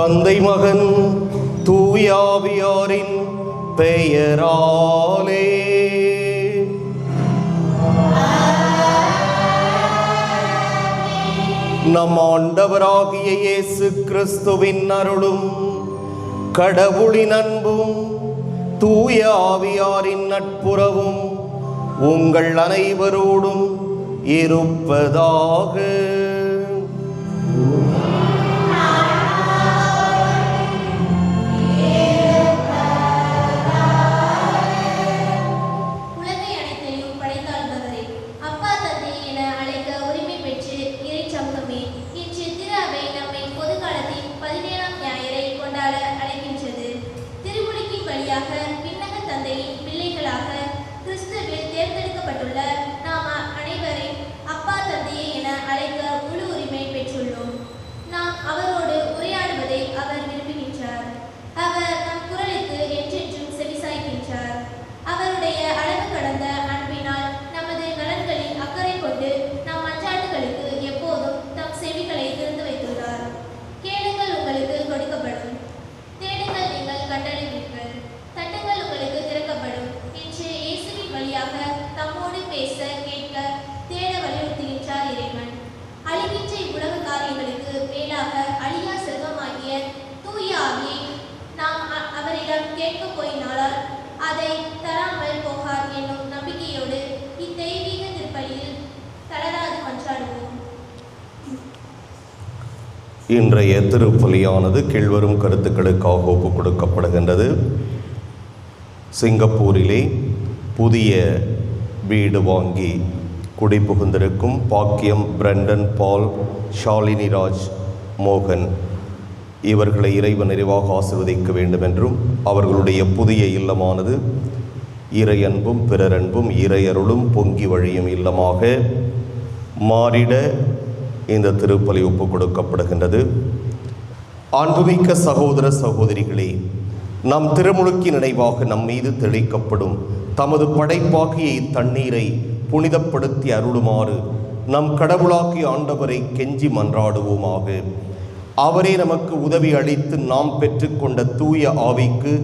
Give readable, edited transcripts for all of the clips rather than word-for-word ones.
தந்தை மகன் தூயாவியாரின் பெயராலே. நம் ஆண்டவராகிய இயேசு கிறிஸ்துவின் அருளும் கடவுளின் அன்பும் தூய ஆவியாரின் நட்புறவும் உங்கள் அனைவரோடும் இருப்பதாக. இன்றைய திருப்பலியானது கீழ்வரும் கருத்துக்களுக்காக ஒப்புக் கொடுக்கப்படுகின்றது. சிங்கப்பூரிலே புதிய வீடு வாங்கி குடிபுகுந்திருக்கும் பாக்கியம், பிரண்டன், பால், ஷாலினி ராஜ், மோகன் இவர்களை இறைவன் நிறைவாக ஆசீர்வதிக்க வேண்டும் என்றும் அவர்களுடைய புதிய இல்லமானது இறையன்பும் பிறரன்பும் இறையருளும் பொங்கி வழியும் இல்லமாக மாறிட இந்த திருப்பலி ஒப்புக் கொடுக்கப்படுகின்றது. அன்புமிக்க சகோதர சகோதரிகளே, நம் திருமுழுக்கின் நினைவாக நம் மீது தெளிக்கப்படும் தமது படைப்பாகிய இத்தண்ணீரை புனிதப்படுத்தி அருளுமாறு நம் கடவுளாகிய ஆண்டவரை கெஞ்சி மன்றாடுவோமாக. அவரே நமக்கு உதவி அளித்து நாம் பெற்றுக்கொண்ட தூய ஆவிக்கு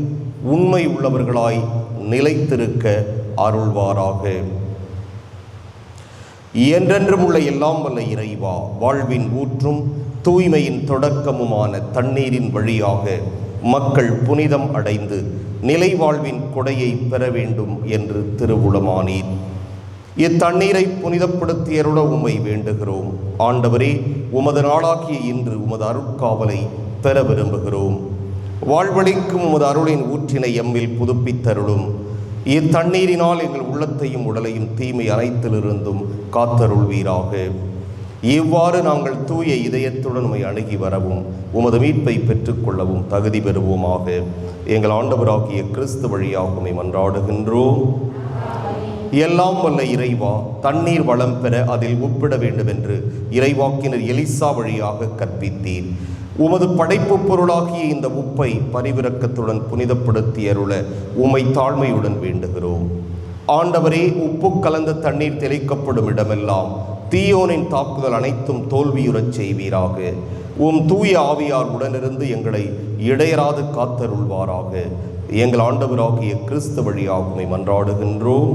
உண்மை உள்ளவர்களாய் நிலைத்திருக்க அருள்வாராக. என்றென்றும் உள்ள எல்லாம் வல்ல இறைவா, வாழ்வின் ஊற்றும் தூய்மையின் தொடக்கமுமான தண்ணீரின் வழியாக மக்கள் புனிதம் அடைந்து நிலை வாழ்வின் கொடையை பெற வேண்டும் என்று திருவுளமானீர். இத்தண்ணீரை புனிதப்படுத்தியருள உம்மை வேண்டுகிறோம். ஆண்டவரே, உமது நாளாகிய இன்று உமது அருட்காவலை பெற விரும்புகிறோம். வாழ்வழிக்கும் உமது அருளின் ஊற்றினை எம்மில் புதுப்பித்தருளும். இத்தண்ணீரினால் எங்கள் உள்ளத்தையும் உடலையும் தீமை அனைத்திலிருந்தும் காத்தருள்வீராக. இவ்வாறு நாங்கள் தூய இதயத்துடன் உம்மை அணுகி வரவும் உமது மீட்பை பெற்றுக்கொள்ளவும் தகுதி பெறுவோமாக. எங்கள் ஆண்டவராகிய கிறிஸ்து வழியாக உம்மை மன்றாடுகின்றோம். எல்லாம் வல்ல இறைவா, தண்ணீர் வளம் பெற அதில் உப்பிட வேண்டும் என்று இறைவாக்கினர் எலிசா வழியாக கற்பித்தீர். உமது படைப்பு பொருளாகிய இந்த உப்பை பரிவிரக்கத்துடன் புனிதப்படுத்தி அருள உம்மை தாழ்மையுடன் வேண்டுகிறோம். ஆண்டவரே, உப்பு கலந்த தண்ணீர் தெளிக்கப்படும் இடமெல்லாம் தீயோனின் தாக்குதல் அனைத்தும் தோல்வியுறச் செய்வீராக. உம் தூய ஆவியார் உடனிருந்து எங்களை இடையராது காத்தருள்வாராக. எங்கள் ஆண்டவராகிய கிறிஸ்து வழியாக உம்மை மன்றாடுகின்றோம்.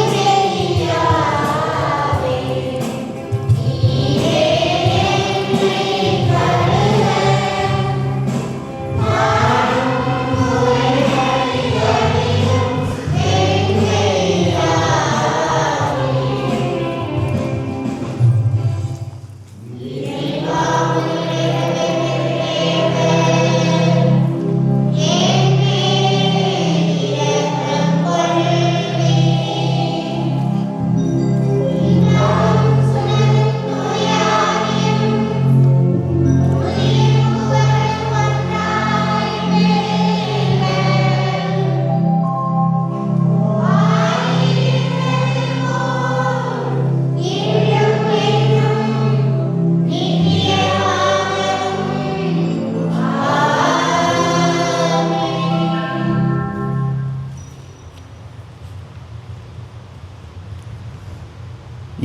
Yeah.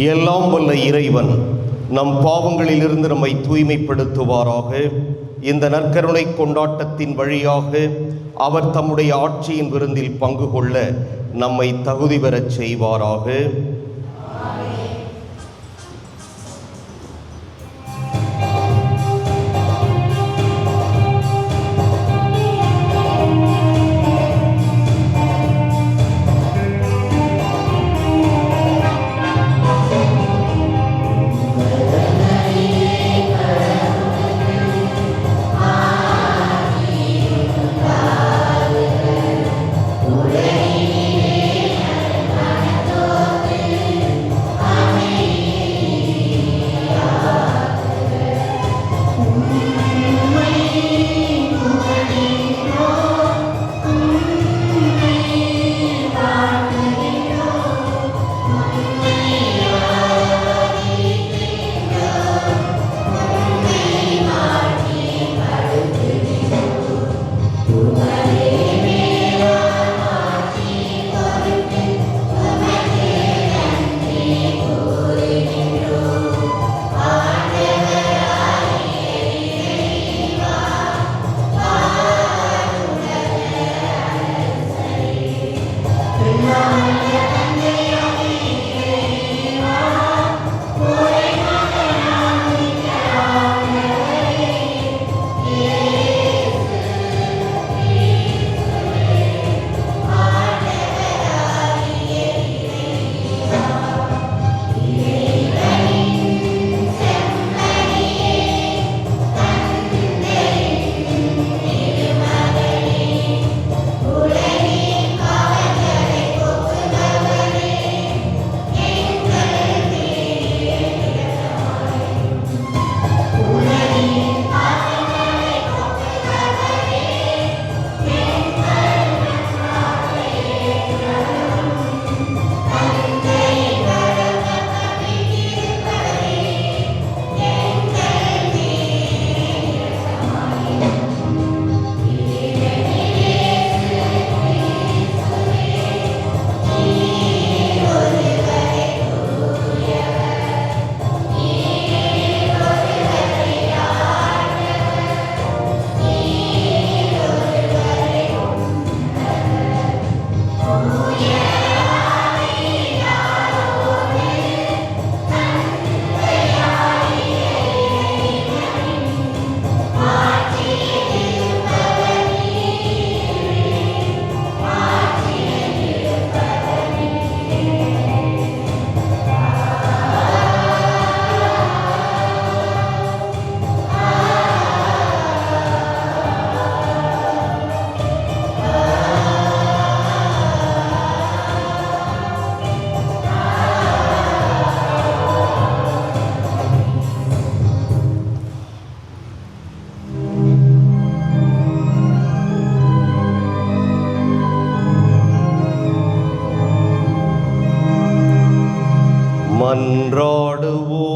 எல்லாம் வல்ல இறைவன் நம் பாவங்களிலிருந்து நம்மை தூய்மைப்படுத்துவாராக. இந்த நற்கருணை கொண்டாட்டத்தின் வழியாக அவர் தம்முடைய ஆட்சியின் விருந்தில் பங்கு கொள்ள நம்மை தகுதி பெறச் செய்வாராக.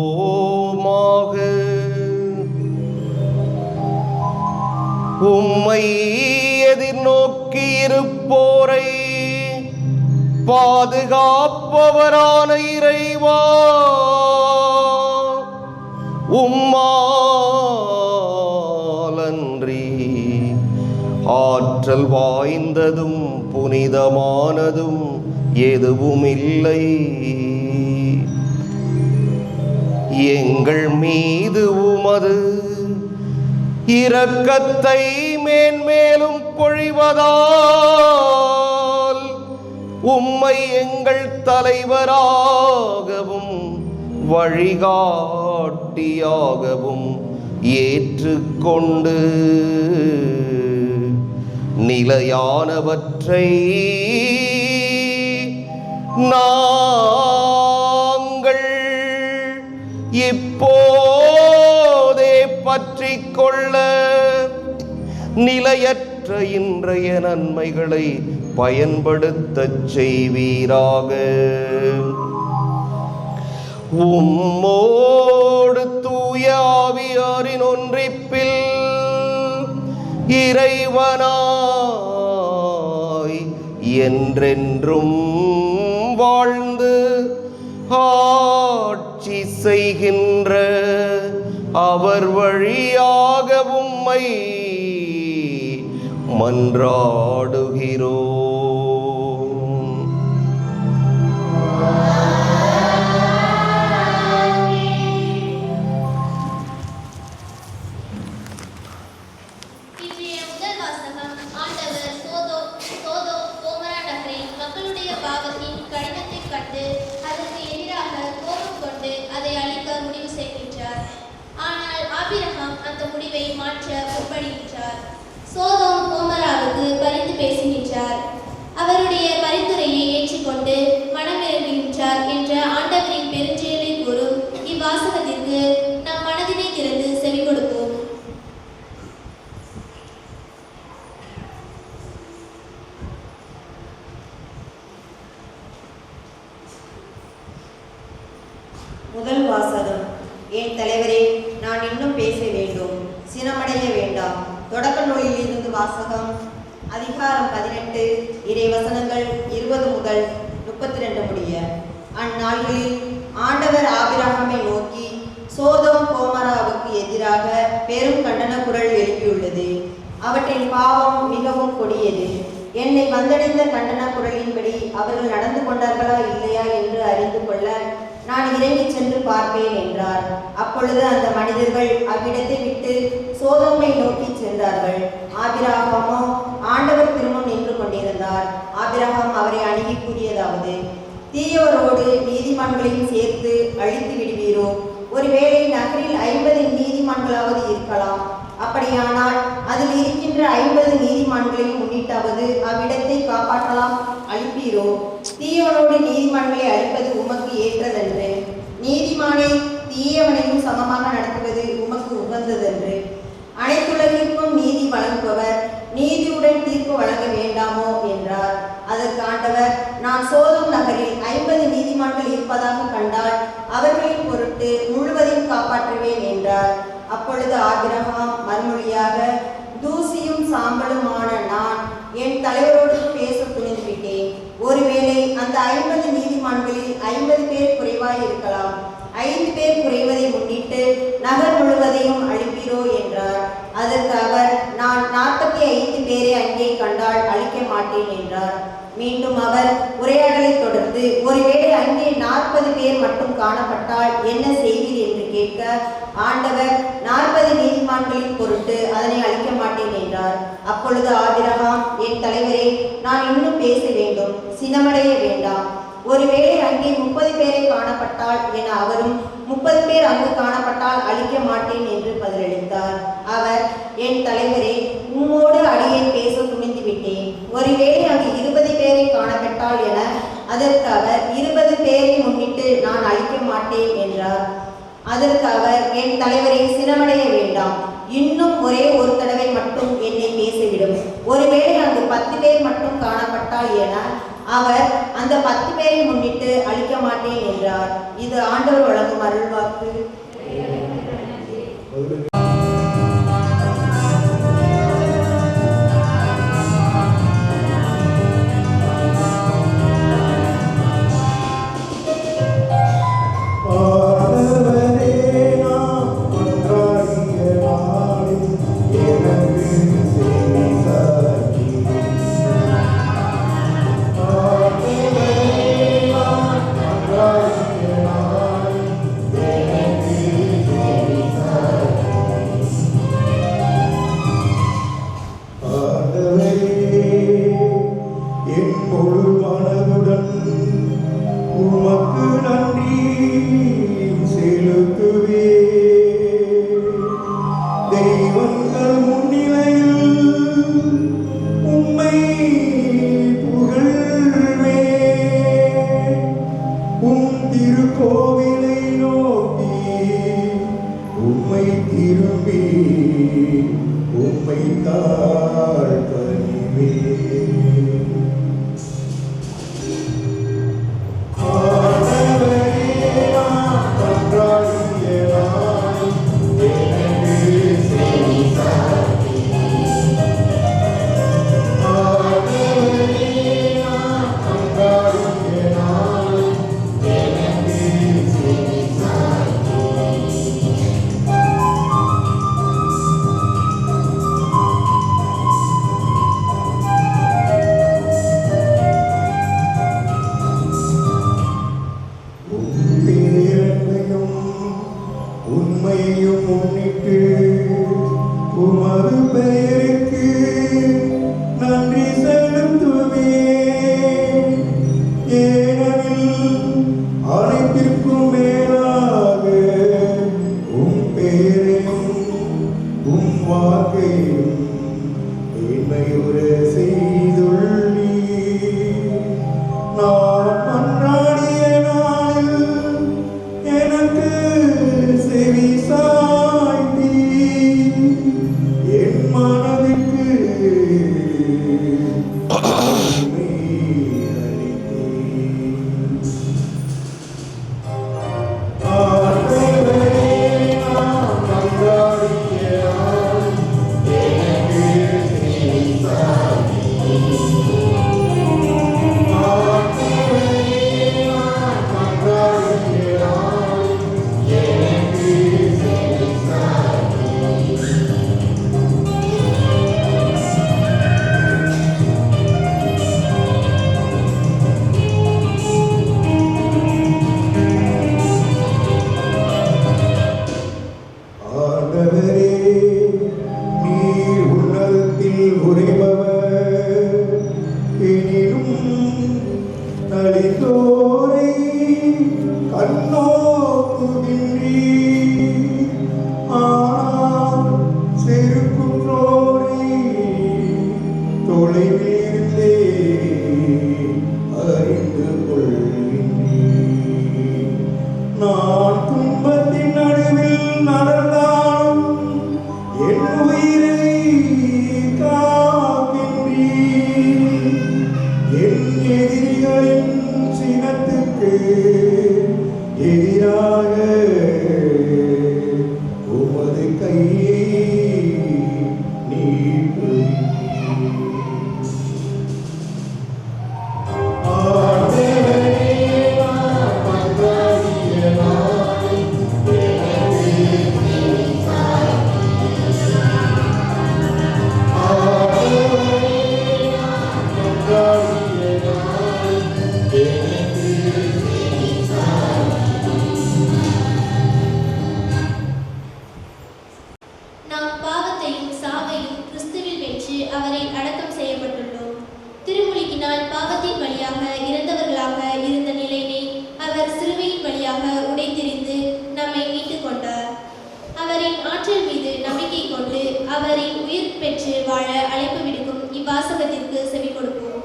மன்றாடுவோமாக. உம்மை எதிர்நோக்கி இருப்போரை பாதுகாப்பவரான இறைவா, உம்மாலன்றி ஆற்றல் வாய்ந்ததும் புனிதமானதும் எதுவுமில்லை. எங்கள் மீது உமது இரக்கத்தை மேன்மேலும் பொழிவதால் உம்மை எங்கள் தலைவராகவும் வழிகாட்டியாகவும் ஏற்றுக்கொண்டு நிலையானவற்றை நாங்கள் இப்போதே பற்றிக் கொள்ள நிலையற்ற இன்றைய நன்மைகளை பயன்படுத்தச் செய்வீராக. உம்மோடு தூய ஆவியாரின் ஒன்றிப்பில் இறைவனாய் என்றென்றும் வாழ்ந்து ஆட்சி செய்கின்ற அவர் வழியாக உம்மை மன்றாடுகிறோம். சோதோம் கோமராவுக்கு பரிந்து பேசுகின்றார். அவருடைய பரிந்துரையை ஏற்றுக்கொண்டு மனமிறங்குகின்றார் என்ற ஆண்டவரின் பெருஞ்செயலை கூறும் இவ்வாசகத்திற்கு நம் மனதினை திறந்து செவி கொடுப்போம். முதல் வாசகம். என் தலைவரே, நான் இன்னும் பேச வேண்டும், சினமடைய வேண்டாம். தொடக்க நூலிலிருந்து வாசகம். அதிகாரம் 18, இறை வசனங்கள் 20 முதல் 32 முடிய. அந்நாள்களில் ஆண்டவர் ஆபிரகாமை நோக்கி சோதோம் கோமராவுக்கு எதிராக பெரும் கண்டன குரல் எழுப்பியுள்ளது. அவற்றின் பாவம் மிகவும் கொடியது. என்னை வந்தடைந்த கண்டன குரலின்படி அவர்கள் நடந்து கொண்டார்களா இல்லையா என்று அறிந்து கொள்ள நான் இறங்கி சென்று பார்ப்பேன் என்றார். அப்பொழுது அந்த மனிதர்கள் அவ்விடத்தை விட்டு சோதோமை நோக்கி சென்றார்கள். ஆபிரகாமோ ஆண்டவர் திருமுன் நின்று கொண்டிருந்தார். ஆபிரகாம் அவரை அணுகி கூறியதாவது: தீயோரோடு நீதிமான்களையும் சேர்த்து அழித்து விடுவீரோ? ஒருவேளை நகரில் 50 நீதிமான்களாவது இருக்கலாம். அப்படியானால் அதில் இருக்கின்ற 50 நீதிமான்களையும் முன்னிட்டாவது அவ்விடத்தை காப்பாற்றலாம். அழிப்பீரோ? தீயவனோடு நீதிமான்களை அழிப்பது உமக்கு ஏற்றதென்று, நீதிமானை தீயவனையும் சமமாக நடத்துவது உமக்கு உகந்ததென்று. அனைத்துலகிற்கும் நீதி வழங்குபவர் நீதியுடன் தீர்ப்பு வழங்க வேண்டாமோ என்றார். அதற்கு ஆண்டவர்: நான் சோதோம் நகரில் 50 நீதிமான்கள் இருப்பதாக கண்டால் அவர்களின் பொருட்டு முழுவதையும் காப்பாற்றுவேன் என்றார். அப்பொழுது ஆபிரகாம் மறுமொழியாக: தூசியும் சாம்பலுமான நான் என் தலைவரோடு பேச துணிந்து விட்டேன். ஒருவேளை அந்த 50 நீதிமான்களில் 50 பேர் குறைவாய் இருக்கலாம். 5 பேர் குறைவதை முன்னிட்டு நகர் முழுவதையும் அழிப்பீரோ என்றார். அதற்கு அவர்: நான் 45 பேரை அங்கே கண்டால் அழிக்க மாட்டேன் என்றார். மீண்டும் அவர் உரையாடலை தொடர்ந்து, ஒருவேளை அங்கே 40 பேர் மட்டும் காணப்பட்டால் என்ன செய்வீர் என்று கேட்க, ஆண்டவர் 40 நீதிமான்களின் பொருட்டு அதனை அழிக்க மாட்டேன் என்றார். அப்பொழுது ஆபிரகாம்: என் தலைவரே, நான் இன்னும் பேச வேண்டும், சினமடைய வேண்டாம். ஒருவேளை அங்கே 30 பேரை காணப்பட்டால் என அவரும் 30 பேர் அங்கு காணப்பட்டால் அழிக்க மாட்டேன் என்று பதிலளித்தார். அவர்: என் தலைவரே, உம்மோடு அடியேன் பேச துணிந்து விட்டேன். ஒருவேளை அங்கு 20 பேரை காணப்பட்டால் என. அதற்கு அவர்: 20 பேரை முன்னிட்டு நான் அழிக்க மாட்டேன் என்றார். அதற்கு அவர்: என் தலைவரை, சினமடைய வேண்டாம். இன்னும் ஒரே ஒரு தடவை மட்டும் என்னை பேசிவிடும். ஒருவேளை அங்கு 10 பேர் மட்டும் காணப்பட்டால் என. அவர் அந்த 10 பேரை முன்னிட்டு அழிக்க மாட்டேன் என்றார். இது ஆண்டவர் வழங்கும் அருள்வாக்கு. தொலைவிலிருந்தே அறிந்து கொள்கின்றீர். நான் துன்பத்தின் நடுவில் நடந்தாலும் என் உயிரை காக்கின்றீர். என் எதிரிகளின் சினத்துக்கு எதிராக உமது கையை நீட்டுவீர். நாம் பாவத்தையும் சாவையும் கிறிஸ்துவில் வென்று அவரை அடக்கம் செய்யப்பட்டுள்ளோம். திருமுழுக்கினால் பாவத்தின் வழியாக இறந்தவர்களாக இருந்த நிலையை அவர் சிலுவையின் வழியாக உடைத்தெறிந்து நம்மை மீட்டுக் கொண்டார். அவரின் ஆற்றல் மீது நம்பிக்கை கொண்டு அவரின் உயிர் பெற்று வாழ அழைப்பு விடுக்கும் இவ்வாசகத்திற்கு செவி கொடுப்போம்.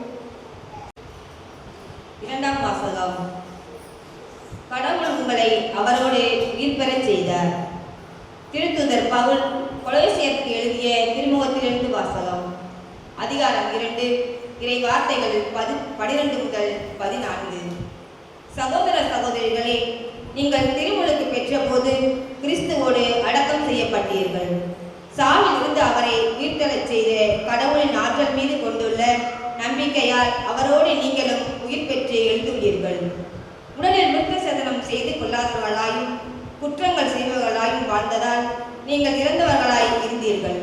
இரண்டாம் வாசகம். கடவுள் உங்களை அவரோடு உயிர் பெறச் செய்தார். திருத்தூதர் பவுல் கொலோசியருக்கு எழுதிய திருமுகத்திலிருந்து வாசகம். அதிகாரம் 2, இறை வார்த்தைகள் 12 முதல் 14. சகோதர சகோதரிகளே, நீங்கள் திருமுழுக்கு பெற்றபோது கிறிஸ்துவோடு அடக்கம் செய்யப்பட்டீர்கள். சாவில் இருந்து அவரை உயிர்த்தெழச் செய்த கடவுளின் ஆற்றல் மீது கொண்டுள்ள நம்பிக்கையால் அவரோடு நீங்களும் உயிர் பெற்று எழுந்துள்ளீர்கள். உடலில் விருத்த சேதனம் செய்து கொள்ளாதவர்களாயும் குற்றங்கள் செய்பவர்களாயும் வாழ்ந்ததால் நீங்கள் இறந்தவர்களாய் இருந்தீர்கள்.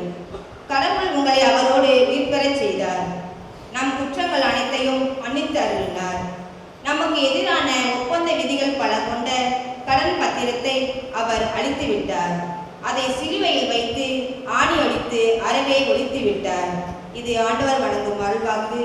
கடவுள் உங்களை அவரோடு உயிர் பெறச் செய்தார். நம் குற்றங்கள் அனைத்தையும் மன்னித்து அருளினார். நமக்கு எதிரான ஒப்பந்த விதிகள் பல கொண்ட கடன் பத்திரத்தை அவர் அழித்து விட்டார். அதை சிலுவையில் வைத்து ஆணி அடித்து அறவே ஒழித்து விட்டார். இது ஆண்டவர் வழங்கும் அருள்வாக்கு.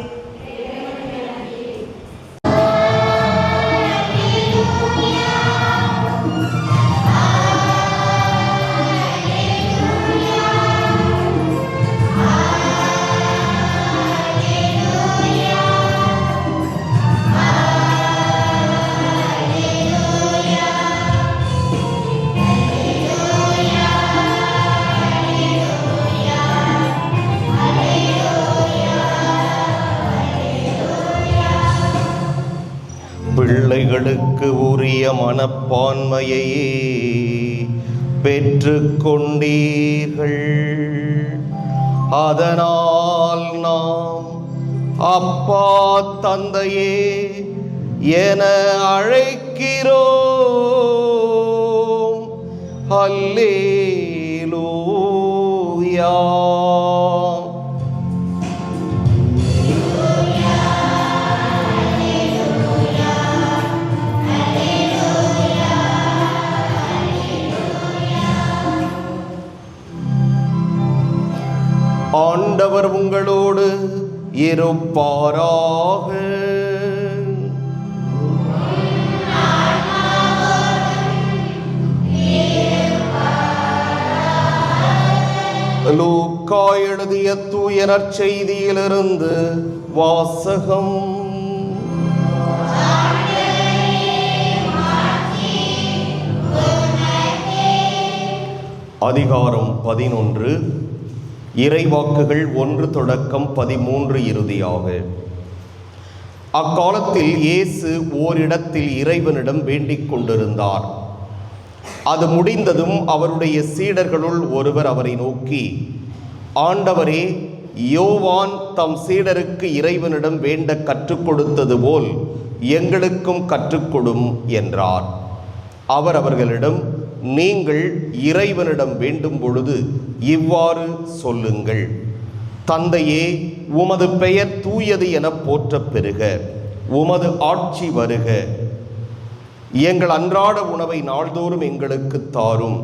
பிள்ளைகளுக்கு உரிய மனப்பான்மையை பெற்றுக் கொண்டீர்கள். அதனால் நாம் அப்பா தந்தையே என அழைக்கிறோம். அல்லேலூயா. ஆண்டவர் உங்களோடு இருப்பாராக. லூக்கா எழுதிய தூய நற்செய்தியிலிருந்து வாசகம். அதிகாரம் 11, இறைவாக்குகள் 1 தொடக்கம் 13 இறுதியாக. அக்காலத்தில் இயேசு ஓரிடத்தில் இறைவனிடம் வேண்டிக் கொண்டிருந்தார். அது முடிந்ததும் அவருடைய சீடர்களுள் ஒருவர் அவரை நோக்கி, ஆண்டவரே, யோவான் தம் சீடருக்கு இறைவனிடம் வேண்ட கற்றுக் கொடுத்தது போல் எங்களுக்கும் கற்றுக்கொடும் என்றார். அவர் அவர்களிடம், நீங்கள் இறைவனிடம் வேண்டும் பொழுது இவ்வாறு சொல்லுங்கள்: தந்தையே, உமது பெயர் தூயது என போற்றப் பெறுக. உமது ஆட்சி வருக. எங்கள் அன்றாட உணவை நாள்தோறும் எங்களுக்கு தாரும்.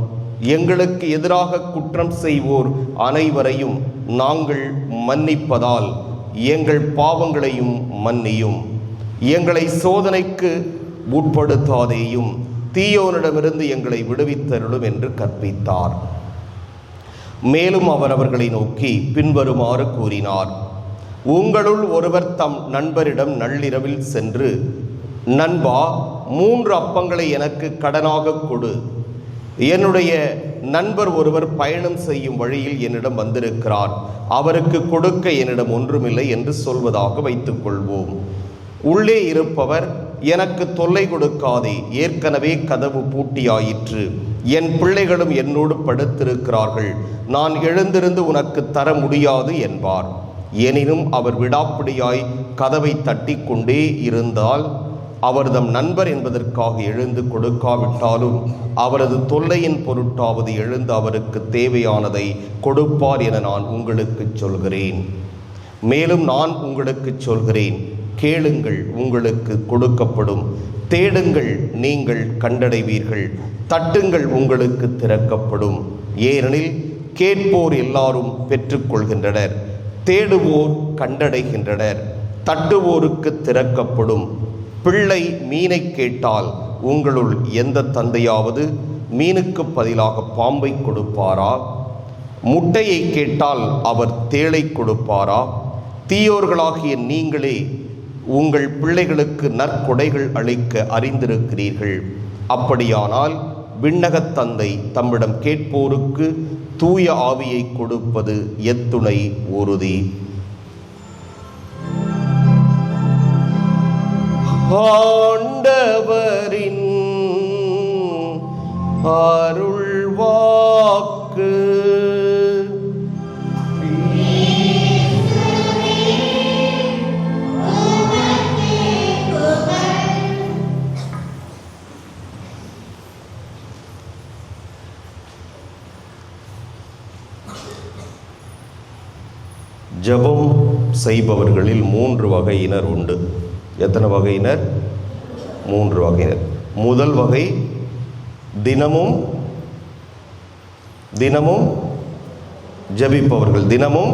எங்களுக்கு எதிராக குற்றம் செய்வோர் அனைவரையும் நாங்கள் மன்னிப்பதால் எங்கள் பாவங்களையும் மன்னியும். எங்களை சோதனைக்கு உட்படுத்தாதேயும், தீயோனிடமிருந்து எங்களை விடுவித்தருளும் என்று கற்பித்தார். மேலும் அவர் அவர்களை நோக்கி பின்வருமாறு கூறினார்: உங்களுள் ஒருவர் தம் நண்பரிடம் நள்ளிரவில் சென்று, நண்பா, 3 அப்பங்களை எனக்கு கடனாக கொடு, என்னுடைய நண்பர் ஒருவர் பயணம் செய்யும் வழியில் என்னிடம் வந்திருக்கிறார், அவருக்கு கொடுக்க என்னிடம் ஒன்றுமில்லை என்று சொல்வதாக வைத்துக் கொள்வோம். உள்ளே இருப்பவர், எனக்கு தொல்லை கொடுக்காதே, ஏற்கனவே கதவு பூட்டியாயிற்று, என் பிள்ளைகளும் என்னோடு படுத்திருக்கிறார்கள், நான் எழுந்திருந்து உனக்கு தர முடியாது என்பார். எனினும் அவர் விடாப்பிடியாய் கதவை தட்டி கொண்டே இருந்தால், அவர் தம் நண்பர் என்பதற்காக எழுந்து கொடுக்காவிட்டாலும் அவரது தொல்லையின் பொருட்டாவது எழுந்து அவருக்கு தேவையானதை கொடுப்பார் என நான் உங்களுக்கு சொல்கிறேன். மேலும் நான் உங்களுக்கு சொல்கிறேன், கேளுங்கள், உங்களுக்கு கொடுக்கப்படும், தேடுங்கள், நீங்கள் கண்டடைவீர்கள், தட்டுங்கள், உங்களுக்கு திறக்கப்படும். ஏனெனில் கேட்போர் எல்லாரும் பெற்றுக்கொள்கின்றனர், தேடுவோர் கண்டடைகின்றனர், தட்டுவோருக்கு திறக்கப்படும். பிள்ளை மீனை கேட்டால் உங்களுள் எந்த தந்தையாவது மீனுக்கு பதிலாக பாம்பை கொடுப்பாரா? முட்டையை கேட்டால் அவர் தேளை கொடுப்பாரா? தீயோர்களாகிய நீங்களே உங்கள் பிள்ளைகளுக்கு நற்கொடைகள் அளிக்க அறிந்திருக்கிறீர்கள். அப்படியானால் விண்ணகத் தந்தை தம்மிடம் கேட்போருக்கு தூய ஆவியை கொடுப்பது எத்துணை உறுதி. ஆண்டவரின் அருள்வாக்கு. ஜெபம் செய்பவர்களில் 3 வகையினர் உண்டு. எத்தனை வகையினர்? 3 வகையினர். முதல் வகை தினமும் ஜெபிப்பவர்கள், தினமும்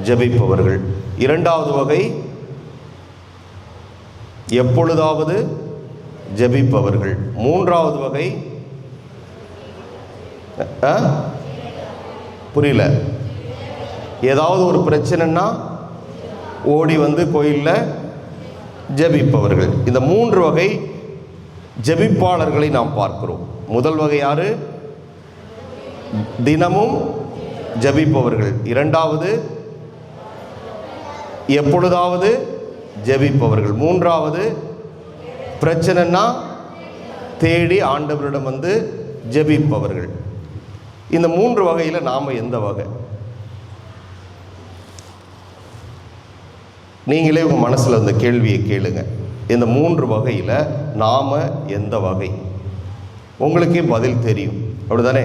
ஜெபிப்பவர்கள். 2வது வகை எப்பொழுதாவது ஜெபிப்பவர்கள். 3வது வகை புரியல, ஏதாவது ஒரு பிரச்சனைன்னா ஓடி வந்து கோயிலில் ஜெபிப்பவர்கள். இந்த 3 வகை ஜெபிப்பாளர்களை நாம் பார்க்கிறோம். முதல் வகை யாரு? தினமும் ஜெபிப்பவர்கள். 2வது எப்பொழுதாவது ஜெபிப்பவர்கள். 3வது பிரச்சனைன்னா தேடி ஆண்டவரிடம் வந்து ஜெபிப்பவர்கள். இந்த 3 வகையில் நாம் எந்த வகை? நீங்களே உங்கள் மனசில் இந்த கேள்வியை கேளுங்க. இந்த 3 வகையில் நாம் எந்த வகை? உங்களுக்கே பதில் தெரியும், அப்படிதானே?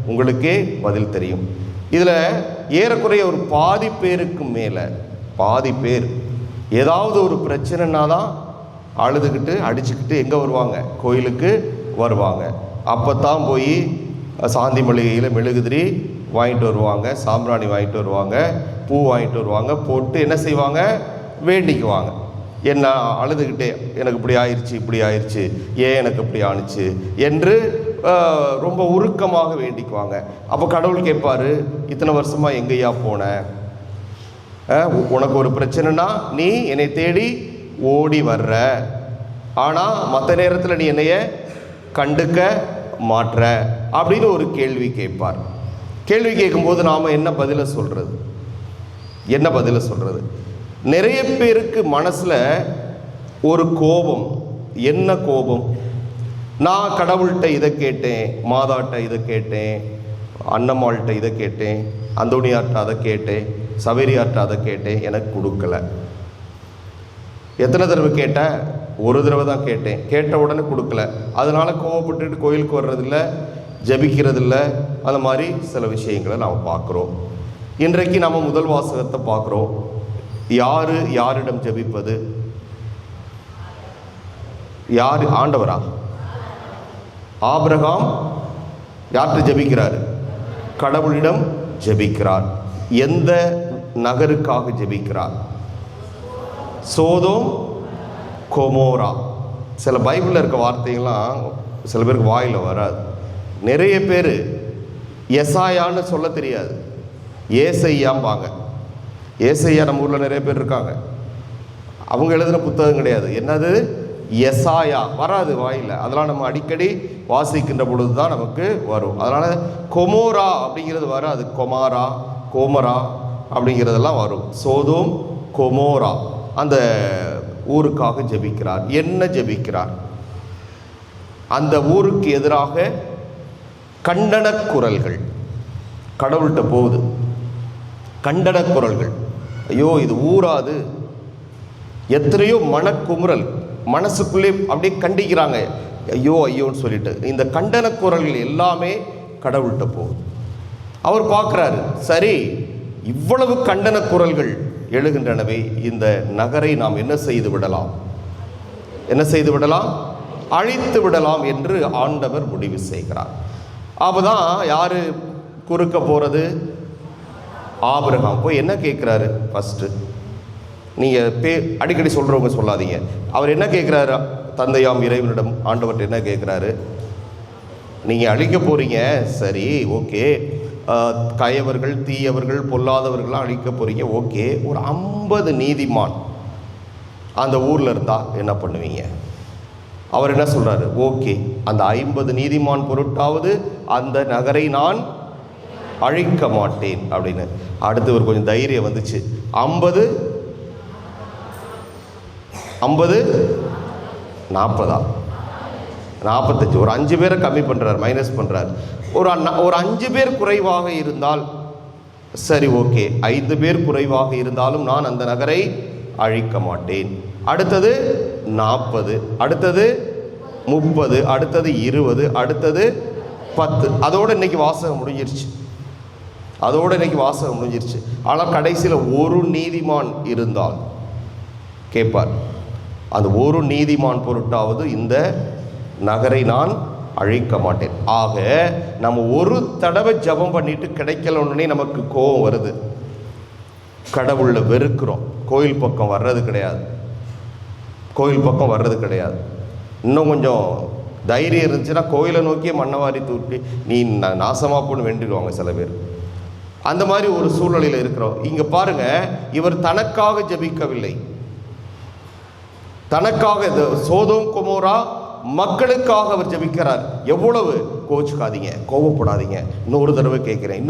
உங்களுக்கே பதில் தெரியும். இதில் ஏறக்குறைய ஒரு பாதி பேருக்கு மேலே, பாதி பேர் ஏதாவது ஒரு பிரச்சனைனா தான் அழுதுகிட்டு அடிச்சுக்கிட்டு எங்கே வருவாங்க? கோயிலுக்கு வருவாங்க. அப்போ தான் போய் சாந்தி மளிகையில் மெழுகுதிரி வாங்கிட்டு வருவாங்க, சாம்பிராணி வாங்கிட்டு வருவாங்க, பூ வாங்கிட்டு வருவாங்க, போட்டு என்ன செய்வாங்க? வேண்டிக்குவாங்க. என்ன அழுதுகிட்டே, எனக்கு இப்படி ஆயிடுச்சு, இப்படி ஆயிடுச்சு, ஏன் எனக்கு இப்படி ஆணுச்சு என்று ரொம்ப உருக்கமாக வேண்டிக்குவாங்க. அப்போ கடவுள் கேட்பார், இத்தனை வருஷமாக எங்கேயா போன? உனக்கு ஒரு பிரச்சனைனா நீ என்னை தேடி ஓடி வர்ற, ஆனால் மற்ற நேரத்தில் நீ என்னைய கண்டுக்க மாட்ற அப்படின்னு ஒரு கேள்வி கேட்பார். கேள்வி கேட்கும்போது நாம் என்ன பதிலை சொல்கிறது? என்ன பதிலை சொல்கிறது? நிறைய பேருக்கு மனசில் ஒரு கோபம். என்ன கோபம்? நான் கடவுள்கிட்ட இதை கேட்டேன், மாதாட்ட இதை கேட்டேன், அன்னம்மாள்கிட்ட இதை கேட்டேன், அந்தோணியார்ட்ட அதை கேட்டேன், சவேரியார்ட்ட அதை கேட்டேன், எனக்கு கொடுக்கல. எத்தனை தடவை கேட்டேன்? ஒரு தடவை தான் கேட்டேன், கேட்ட உடனே கொடுக்கல. அதனால் கோவப்பட்டுட்டு கோயிலுக்கு வர்றதில்ல, ஜபிக்கிறதில்ல. அந்த மாதிரி சில விஷயங்களை நாம் பார்க்குறோம். இன்றைக்கு நம்ம முதல் வாசகத்தை பார்க்குறோம். யாரிடம் ஜெபிப்பது? யார்? ஆண்டவரா? ஆபிரகாம் யார்கிட்ட ஜெபிக்கிறார்? கடவுளிடம் ஜெபிக்கிறார். எந்த நகருக்காக ஜெபிக்கிறார்? Sodom Gomorrah. சில பைபிளில் இருக்க வார்த்தைகள்லாம் சில பேருக்கு வாயில் வராது. நிறைய பேர் எசாயான்னு சொல்ல தெரியாது, ஏசையாம்பாங்க. ஏசையா நம்ம ஊரில் நிறைய பேர் இருக்காங்க. அவங்க எழுதின புத்தகம் கிடையாது. என்னது? எசாயா. வராது வாயில். அதெல்லாம் நம்ம அடிக்கடி வாசிக்கின்ற பொழுது தான் நமக்கு வரும். அதனால் கொமோரா அப்படிங்கிறது வராது. கொமாரா, கோமரா அப்படிங்கிறதெல்லாம் வரும். சோதோம் கொமோரா அந்த ஊருக்காக ஜெபிக்கிறார். என்ன ஜெபிக்கிறார்? அந்த ஊருக்கு எதிராக கண்டன குரல்கள் கடவுள்கிட்ட போகுது. கண்டன குரல்கள். ஐயோ இது ஊராது. எத்தனையோ மனக்குமுறல் மனசுக்குள்ளே அப்படியே கண்டிக்கிறாங்க. ஐயோ ஐயோன்னு சொல்லிட்டு இந்த கண்டன குரல்கள் எல்லாமே கடவுள்கிட்ட போகுது. அவர் பார்க்குறாரு, சரி இவ்வளவு கண்டன குரல்கள் எழுகின்றனவே, இந்த நகரை நாம் என்ன செய்து விடலாம்? என்ன செய்து விடலாம்? அழித்து விடலாம் என்று ஆண்டவர் முடிவு செய்கிறார். அப்போதான் யாரு குறுக்க போகிறது? ஆபிரகாம் போய் என்ன கேட்குறாரு? ஃபஸ்ட்டு நீங்கள் அடிக்கடி சொல்கிறவங்க சொல்லாதீங்க. அவர் என்ன கேட்குறாரு? தந்தையாம் இறைவனிடம் ஆண்டவர்கிட்ட என்ன கேட்குறாரு? நீங்கள் அழிக்க போகிறீங்க, சரி ஓகே, கயவர்கள் தீயவர்கள் பொல்லாதவர்கள்லாம் அழிக்க போகிறீங்க, ஓகே, ஒரு 50 நீதிமான் அந்த ஊரில் இருந்தால் என்ன பண்ணுவீங்க? அவர் என்ன சொல்கிறாரு? ஓகே, அந்த 50 நீதிமான் பொருட்டாவது அந்த நகரை நான் அழிக்க மாட்டேன் அப்படின்னு. அடுத்து ஒரு கொஞ்சம் தைரியம் வந்துச்சு. 50 40 45 ஒரு 5 பேரை கம்மி பண்ணுறார், மைனஸ் பண்ணுறார். ஒரு 5 பேர் குறைவாக இருந்தால் சரி ஓகே, 5 பேர் குறைவாக இருந்தாலும் நான் அந்த நகரை அழிக்க மாட்டேன். அடுத்தது 40, அடுத்தது 30, அடுத்தது 20, அடுத்தது 10. அதோடு இன்னைக்கு வாசகம் முடிஞ்சிருச்சு. ஆனால் கடைசியில் ஒரு நீதிமான் இருந்தால் கேட்பார், அந்த ஒரு நீதிமான் பொருட்டாவது இந்த நகரை நான் அழிக்க மாட்டேன். ஆக நம்ம ஒரு தடவை ஜபம் பண்ணிட்டு கிடைக்கலன்னே நமக்கு கோபம் வருது, கடவுளை வெறுக்கிறோம், கோயில் பக்கம் வர்றது கிடையாது. இன்னும் கொஞ்சம் தைரியம் இருந்துச்சுன்னா கோயிலை நோக்கியே மண்ணவாரி தூக்கி நீ நாசமா போன்னு வேண்டிடுவாங்க சில பேர். அந்த மாதிரி ஒரு சூழ்நிலையில் இருக்கிறோம். இங்க பாருங்க, இவர் தனக்காக ஜபிக்கவில்லை, தனக்காக சோதோம் கொமோரா மக்களுக்காக அவர் ஜபிக்கிறார். எவ்வளவு கோச்சுக்காதீங்க, கோபப்படாதீங்க, இன்னொரு தடவை கேட்குறேன்,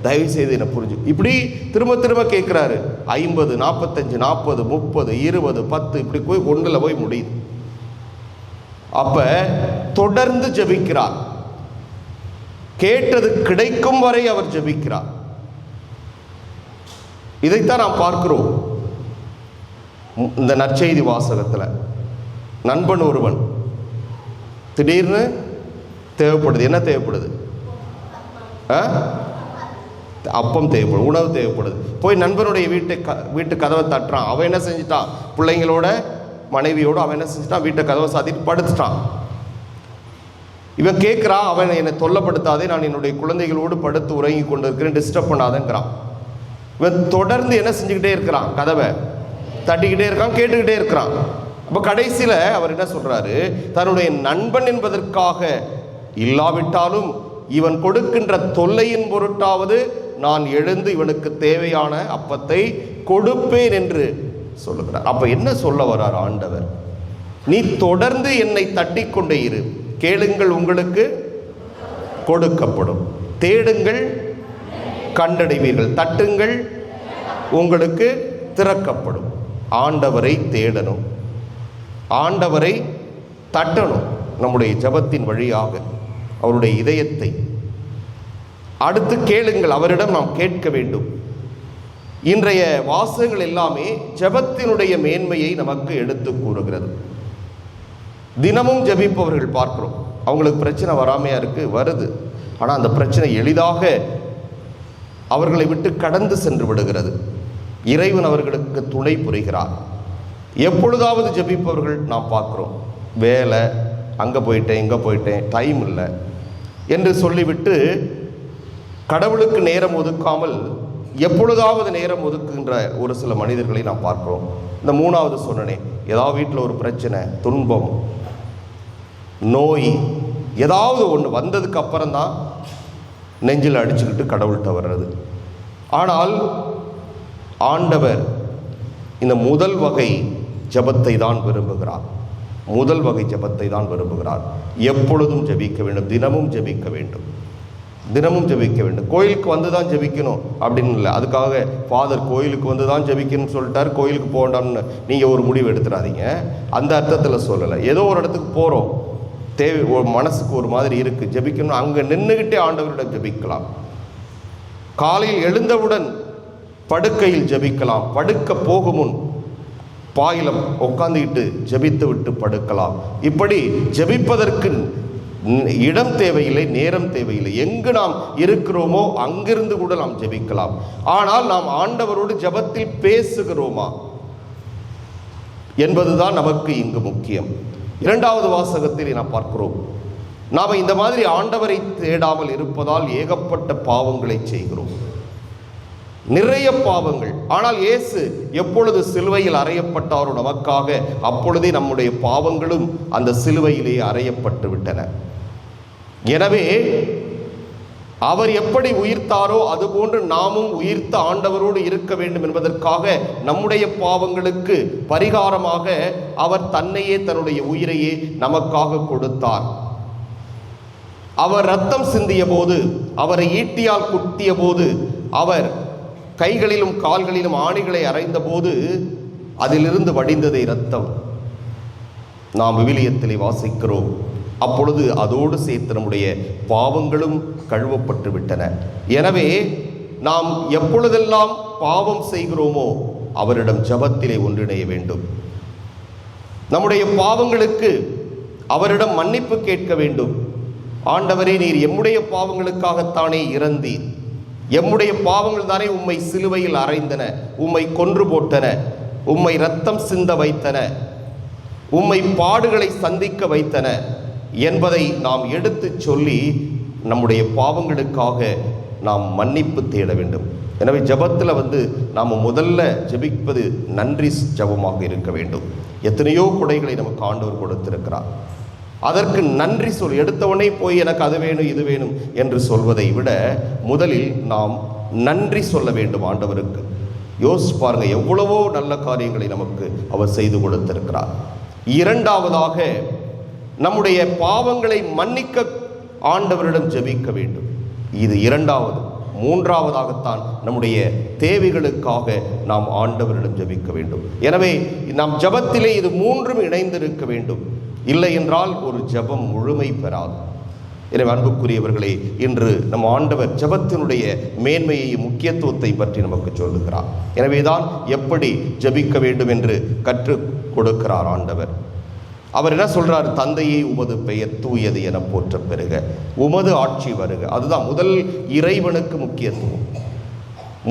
தயவு செய்து என்ன புரிஞ்சு, இப்படி திரும்ப திரும்ப கேட்குறாரு. 50, 45, 40, 30, 20, 10 இப்படி போய் ஒன்றில் போய் முடியுது. அப்ப தொடர்ந்து ஜபிக்கிறார். கேட்டது கிடைக்கும் வரை அவர் ஜபிக்கிறார். இதைத்தான் நாம் பார்க்கிறோம் இந்த நற்செய்தி வாசகத்தில். நண்பன் ஒருவன் திடீர்னு தேவைப்படுது. என்ன தேவைப்படுது? அப்பம் தேவைப்படுது, உணவு தேவைப்படுது. போய் நண்பனுடைய வீட்டு கதவை தட்டுறான். அவன் என்ன செஞ்சிட்டான்? பிள்ளைங்களோட மனைவியோடு அவன் என்ன செஞ்சிட்டான்? வீட்டை கதவை சாத்திட்டு படுத்துட்டான். இவன் கேட்குறான், அவன் என்னை தொல்லப்படுத்தாதே, நான் என்னுடைய குழந்தைகளோடு படுத்து உறங்கி கொண்டு இருக்கிறேன், டிஸ்டர்ப் பண்ணாதேங்கிறான். இவன் தொடர்ந்து என்ன செஞ்சுக்கிட்டே இருக்கிறான்? கதவை தட்டிக்கிட்டே இருக்கான், கேட்டுக்கிட்டே இருக்கிறான். அப்போ கடைசியில் அவர் என்ன சொல்றாரு? தன்னுடைய நண்பன் என்பதற்காக இல்லாவிட்டாலும் இவன் கொடுக்கின்ற தொல்லையின் பொருட்டாவது நான் எழுந்து இவனுக்கு தேவையான அப்பத்தை கொடுப்பேன் என்று சொல்லுகிறார். அப்ப என்ன சொல்ல வர்றார் ஆண்டவர்? நீ தொடர்ந்து என்னை தட்டிக்கொண்டே இரு, கேளுங்கள் உங்களுக்கு கொடுக்கப்படும், தேடுங்கள் கண்டடைவீர்கள், தட்டுங்கள் உங்களுக்கு திறக்கப்படும். ஆண்டவரை தேடணும், ஆண்டவரை தட்டணும். நம்முடைய ஜபத்தின் வழியாக அவருடைய இதயத்தை அடுத்து கேளுங்கள், அவரிடம் நாம் கேட்க வேண்டும். இன்றைய வாசகங்கள் எல்லாமே ஜபத்தினுடைய மேன்மையை நமக்கு எடுத்து கூறுகிறது. தினமும் ஜபிப்பவர்கள் பார்க்கிறோம், அவங்களுக்கு பிரச்சனை வராமையா இருக்கு, வருது. ஆனால் அந்த பிரச்சனை எளிதாக அவர்களை விட்டு கடந்து சென்று விடுகிறது. இறைவன் அவர்களுக்கு துணை புரிகிறார். எப்பொழுதாவது ஜபிப்பவர்கள் நாம் பார்க்கிறோம், வேலை, அங்கே போயிட்டேன் இங்கே போயிட்டேன், டைம் இல்லை என்று சொல்லிவிட்டு கடவுளுக்கு நேரம் ஒதுக்காமல் எப்பொழுதாவது நேரம் ஒதுக்குகின்ற ஒரு சில மனிதர்களை நாம் பார்க்கிறோம். இந்த மூணாவது சொன்னனே, ஏதாவது வீட்டில் ஒரு பிரச்சனை, துன்பம், நோய், ஏதாவது ஒன்று வந்ததுக்கு அப்புறம்தான் நெஞ்சில் அடிச்சுக்கிட்டு கடவுள்கிட்ட வர்றது. ஆனால் ஆண்டவர் இந்த முதல் வகை ஜெபத்தை தான் விரும்புகிறார். முதல் வகை ஜெபத்தை தான் விரும்புகிறார். எப்பொழுதும் ஜெபிக்க வேண்டும், தினமும் ஜெபிக்க வேண்டும், தினமும் ஜெபிக்க வேண்டும். கோயிலுக்கு வந்து தான் ஜெபிக்கணும் அப்படின்னு இல்லை. அதுக்காக ஃபாதர் கோயிலுக்கு வந்து தான் ஜெபிக்கணும்னு சொல்லிட்டார், கோயிலுக்கு போகண்டாம்னு நீங்கள் ஒரு முடிவு எடுத்துடாதீங்க. அந்த அர்த்தத்தில் சொல்லலை. ஏதோ ஒரு இடத்துக்கு போகிறோம், ஒரு மனசுக்கு ஒரு மாதிரி இருக்குது, ஜெபிக்கணும், அங்கே நின்றுக்கிட்டே ஆண்டவரிடம் ஜெபிக்கலாம். காலையில் எழுந்தவுடன் படுக்கையில் ஜெபிக்கலாம். படுக்க போகும் முன் பாயில உட்காந்துக்கிட்டு ஜெபித்து விட்டு படுக்கலாம். இப்படி ஜெபிப்பதற்கு இடம் தேவையில்லை, நேரம் தேவையில்லை. எங்கு நாம் இருக்கிறோமோ அங்கிருந்து கூட நாம் ஜெபிக்கலாம். ஆனால் நாம் ஆண்டவரோடு ஜெபத்தில் பேசுகிறோமா என்பதுதான் நமக்கு இங்கு முக்கியம். இரண்டாவது வாசகத்தில் நாம் பார்க்கிறோம், நாம் இந்த மாதிரி ஆண்டவரை தேடாமல் இருப்பதால் ஏகப்பட்ட பாவங்களை செய்கிறோம், நிறைய பாவங்கள். ஆனால் இயேசு எப்பொழுது சிலுவையில் அறையப்பட்டாரோ நமக்காக, அப்பொழுதே நம்முடைய பாவங்களும் அந்த சிலுவையிலே அறையப்பட்டு விட்டன. எனவே அவர் எப்படி உயிர்த்தாரோ அதுபோன்று நாமும் உயிர்த்த ஆண்டவரோடு இருக்க வேண்டும் என்பதற்காக நம்முடைய பாவங்களுக்கு பரிகாரமாக அவர் தன்னையே, தன்னுடைய உயிரையே நமக்காக கொடுத்தார். அவர் இரத்தம் சிந்திய போது, அவரை ஈட்டியால் குத்திய போது, அவர் கைகளிலும் கால்களிலும் ஆணிகளை அறைந்த போது அதிலிருந்து வடிந்ததை இரத்தம் நாம் விவிலியத்திலே வாசிக்கிறோம். அப்பொழுது அதோடு சேர்த்து நம்முடைய பாவங்களும் கழுவப்பட்டு விட்டன. எனவே நாம் எப்பொழுதெல்லாம் பாவம் செய்கிறோமோ அவரிடம் ஜெபத்திலே ஒன்றிணைய வேண்டும். நம்முடைய பாவங்களுக்கு அவரிடம் மன்னிப்பு கேட்க வேண்டும். ஆண்டவரே, நீர் எம்முடைய பாவங்களுக்காகத்தானே இறந்தீர், எம்முடைய பாவங்கள் தானே உம்மை சிலுவையில் அறைந்தன, உம்மை கொன்று போட்டன, உம்மை இரத்தம் சிந்த வைத்தன, உம்மை பாடுகளை சந்திக்க வைத்தன என்பதை நாம் எடுத்து சொல்லி நம்முடைய பாவங்களுக்காக நாம் மன்னிப்பு தேட வேண்டும். எனவே ஜெபத்தில் நாம் முதல்ல ஜெபிப்பது நன்றி ஜெபமாக இருக்க வேண்டும். எத்தனையோ கொடைகளை நமக்கு ஆண்டவர் கொடுத்திருக்கிறார். அதற்கு நன்றி சொல். எடுத்தவனே போய் எனக்கு அது வேணும் இது வேணும் என்று சொல்வதை விட முதலில் நாம் நன்றி சொல்ல வேண்டும் ஆண்டவருக்கு. யோசிச்சு பாருங்க, எவ்வளவோ நல்ல காரியங்களை நமக்கு அவர் செய்து கொடுத்திருக்கிறார். இரண்டாவதாக நம்முடைய பாவங்களை மன்னிக்க ஆண்டவரிடம் ஜெபிக்க வேண்டும். இது இரண்டாவது. மூன்றாவதாகத்தான் நம்முடைய தேவைகளுக்காக நாம் ஆண்டவரிடம் ஜெபிக்க வேண்டும். எனவே நாம் ஜெபத்திலே இது மூன்றும் இணைந்திருக்க வேண்டும். இல்லை என்றால் ஒரு ஜெபம் முழுமை பெறாது. எனவே அன்புக்குரியவர்களே, இன்று நம் ஆண்டவர் ஜெபத்தினுடைய மேன்மையை, முக்கியத்துவத்தை பற்றி நமக்கு சொல்லுகிறார். எனவேதான் எப்படி ஜெபிக்க வேண்டும் என்று கற்றுக் கொடுக்கிறார் ஆண்டவர். அவர் என்ன சொல்றார்? தந்தையே, உமது பெயர் தூயது என போற்ற பெறுக, உமது ஆட்சி வருக. அதுதான் முதல் இறைவனுக்கு முக்கியத்துவம்.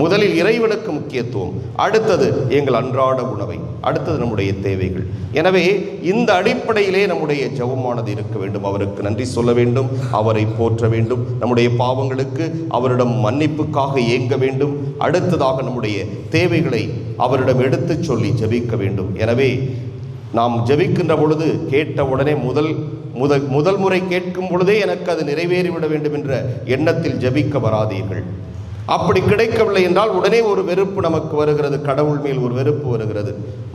முதலில் இறைவனுக்கு முக்கியத்துவம், அடுத்தது எங்கள் அன்றாட உணவை, அடுத்தது நம்முடைய தேவைகள். எனவே இந்த அடிப்படையிலே நம்முடைய ஜெபமானது இருக்க வேண்டும். அவருக்கு நன்றி சொல்ல வேண்டும், அவரை போற்ற வேண்டும், நம்முடைய பாவங்களுக்கு அவரிடம் மன்னிப்புக்காக ஏங்க வேண்டும். அடுத்ததாக நம்முடைய தேவைகளை அவரிடம் எடுத்து சொல்லி ஜெபிக்க வேண்டும். எனவே நாம் ஜெபிக்கின்ற பொழுது கேட்ட உடனே முதல் முறை கேட்கும் பொழுதே எனக்கு அது நிறைவேறிவிட வேண்டும் என்ற எண்ணத்தில் ஜெபிக்க வராதீர்கள். அப்படி கிடைக்கவில்லை என்றால் உடனே ஒரு வெறுப்பு நமக்கு வருகிறது. கடவுள் மேல் ஒரு வெறுப்பு வருகிறது,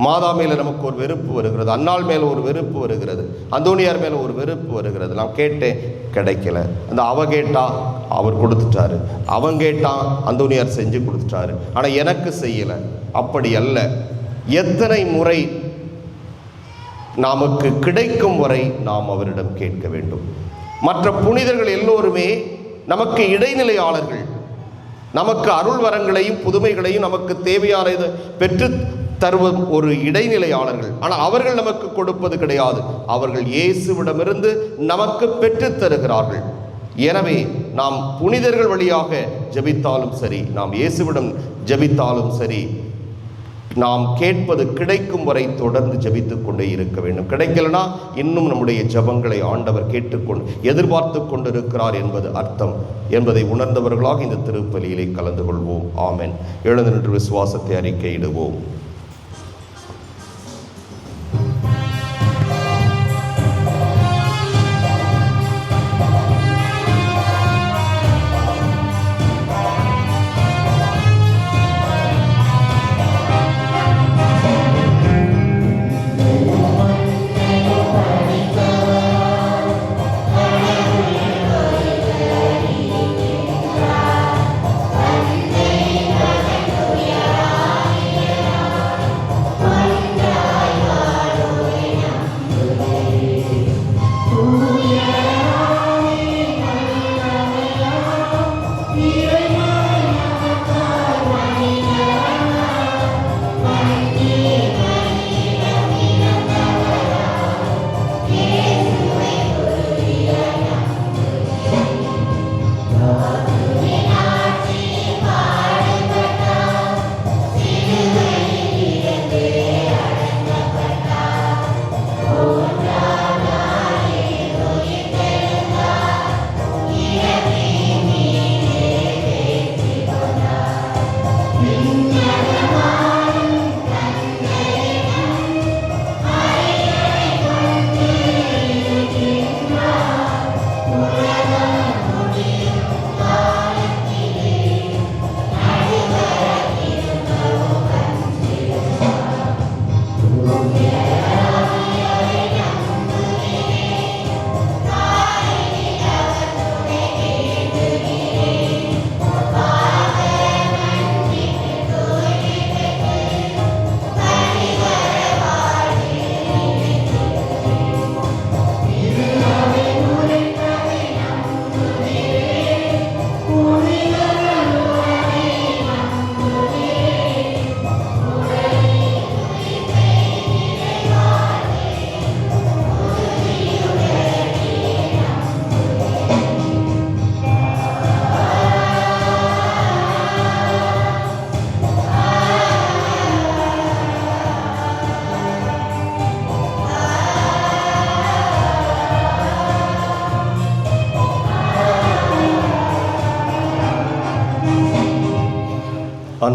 மாதா மேல நமக்கு ஒரு வெறுப்பு வருகிறது, அன்னாள் மேல ஒரு வெறுப்பு வருகிறது, அந்தோனியார் மேல ஒரு வெறுப்பு வருகிறது. நான் கேட்டேன், கிடைக்கல. அந்த அவ கேட்டா அவர் கொடுத்துட்டாரு, அவன் கேட்டான் அந்தோனியார் செஞ்சு கொடுத்துட்டாரு, ஆனால் எனக்கு செய்யலை. அப்படி அல்ல. எத்தனை முறை நமக்கு கிடைக்கும் வரை நாம் அவரிடம் கேட்க வேண்டும். மற்ற புனிதர்கள் எல்லோருமே நமக்கு இடைநிலையாளர்கள். நமக்கு அருள் வரங்களையும் புதுமைகளையும் நமக்கு தேவையானது பெற்று தருவதும் ஒரு இடைநிலையாளர்கள். ஆனால் அவர்கள் நமக்கு கொடுப்பது கிடையாது. அவர்கள் இயேசுவிடமிருந்து நமக்கு பெற்று தருகிறார்கள். எனவே நாம் புனிதர்கள் வழியாக ஜெபித்தாலும் சரி, நாம் இயேசுவிடம் ஜெபித்தாலும் சரி, நாம் கேட்பது கிடைக்கும் வரை தொடர்ந்து ஜெபித்துக் கொண்டே இருக்க வேண்டும். கிடைக்கலனா இன்னும் நம்முடைய ஜெபங்களை ஆண்டவர் கேட்டுக்கொண்டு எதிர்பார்த்து கொண்டிருக்கிறார் என்பது அர்த்தம் என்பதை உணர்ந்தவர்களாக இந்த திருப்பலியிலே கலந்து கொள்வோம். ஆமென். எழுந்து நின்று விசுவாசத்தை அறிக்கையிடுவோம்.